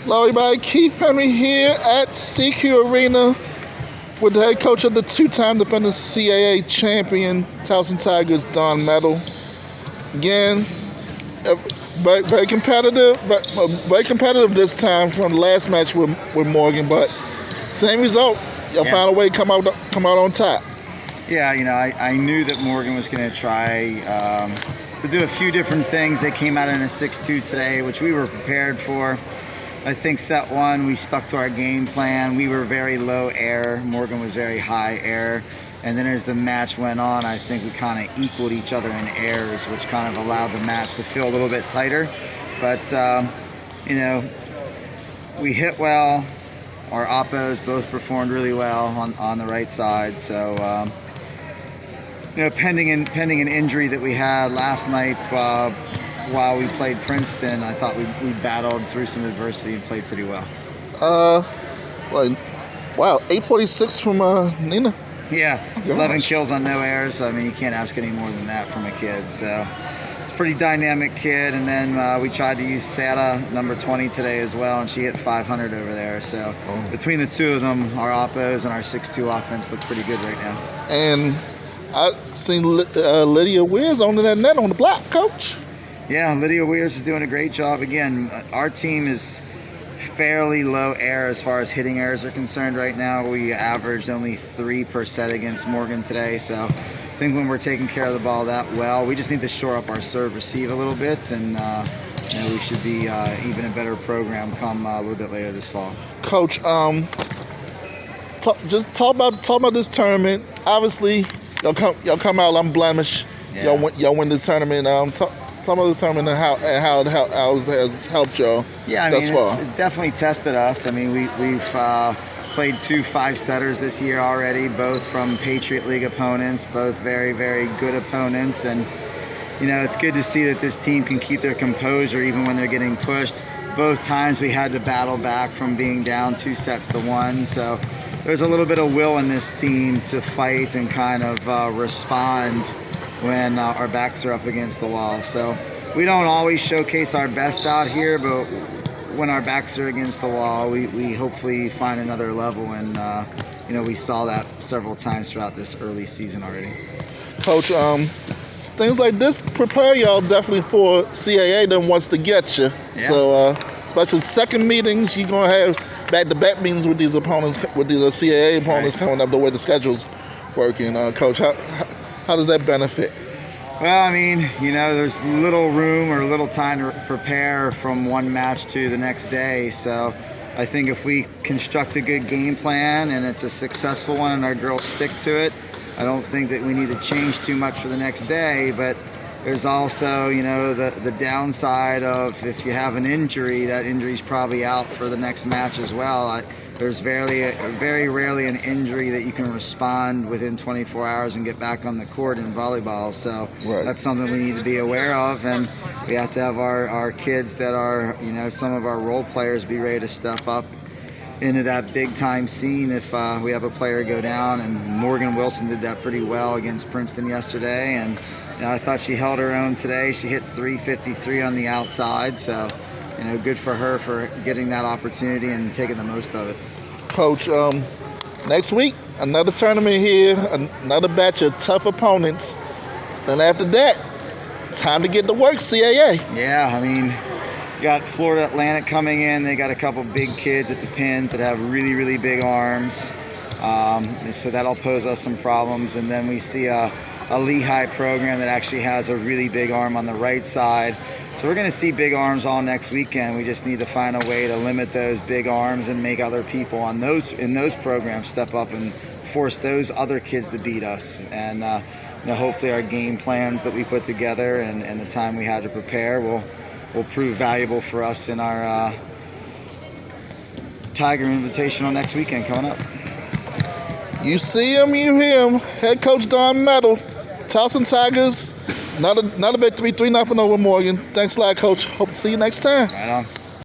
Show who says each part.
Speaker 1: Hello, everybody. Keith Henry here at CQ Arena with the head coach of the two-time defending CAA champion, Towson Tigers, Don Metil. Again, very competitive, but very competitive this time from the last match with Morgan. But same result. Y'all found a way to come out on top.
Speaker 2: Yeah, I knew that Morgan was going to try to do a few different things. They came out in a 6-2 today, which we were prepared for. I think set one, we stuck to our game plan. We were very low air. Morgan was very high air. And then as the match went on, I think we kind of equaled each other in airs, which kind of allowed the match to feel a little bit tighter. But, we hit well. Our oppos both performed really well on the right side. So, pending an injury that we had last night while we played Princeton, I thought we battled through some adversity and played pretty well.
Speaker 1: Wow, 846 from Nina.
Speaker 2: Yeah, 11 kills on no errors. I mean, you can't ask any more than that from a kid. So it's a pretty dynamic kid. And then we tried to use Sata, number 20 today as well, and she hit 500 over there. So between the two of them, our oppos and our 6-2 offense look pretty good right now.
Speaker 1: And I've seen Lydia Weirs on that net on the block, Coach.
Speaker 2: Yeah, Lydia Weirs is doing a great job. Again, our team is fairly low air as far as hitting errors are concerned right now. We averaged only 3 per set against Morgan today. So I think when we're taking care of the ball that well, we just need to shore up our serve receive a little bit, and we should be even a better program come a little bit later this fall.
Speaker 1: Coach, just talk about this tournament. Obviously, y'all come out unblemished. Yeah. Y'all win this tournament. Talk about this tournament and how it has helped y'all thus far.
Speaker 2: It definitely tested us. I mean, we've played 2 5-setters this year already, both from Patriot League opponents, both very, very good opponents. And, it's good to see that this team can keep their composure even when they're getting pushed. Both times we had to battle back from being down 2-1. So there's a little bit of will in this team to fight and kind of respond when our backs are up against the wall. So we don't always showcase our best out here, but when our backs are against the wall, we hopefully find another level. And, we saw that several times throughout this early season already.
Speaker 1: Coach, things like this prepare y'all definitely for CAA that wants to get you.
Speaker 2: Yeah.
Speaker 1: So, especially second meetings, you're going to have back-to-back meetings with these opponents, with these CAA opponents coming up the way the schedule's working. Coach, how does that benefit?
Speaker 2: Well, I mean, there's little room or little time to prepare from one match to the next day. So I think if we construct a good game plan and it's a successful one and our girls stick to it, I don't think that we need to change too much for the next day. But there's also, the downside of if you have an injury, that injury's probably out for the next match as well. There's very rarely an injury that you can respond within 24 hours and get back on the court in volleyball. So That's something we need to be aware of, and we have to have our kids that are, some of our role players be ready to step up into that big time scene if we have a player go down. And Morgan Wilson did that pretty well against Princeton yesterday, and I thought she held her own today. She hit 353 on the outside, so good for her for getting that opportunity and taking the most of it.
Speaker 1: Coach, next week, another tournament here, another batch of tough opponents. Then after that, time to get to work, CAA.
Speaker 2: Yeah, I mean, got Florida Atlantic coming in. They got a couple big kids at the pins that have really, really big arms. So that'll pose us some problems. And then we see a Lehigh program that actually has a really big arm on the right side. So we're going to see big arms all next weekend. We just need to find a way to limit those big arms and make other people in those programs step up and force those other kids to beat us. And hopefully our game plans that we put together and the time we had to prepare will prove valuable for us in our Tiger Invitational next weekend coming up.
Speaker 1: You see him, you hear him. Head coach Don Metil, Towson Tigers. Another victory, 3-0 over Morgan. Thanks a lot, Coach. Hope to see you next time.
Speaker 2: Right on.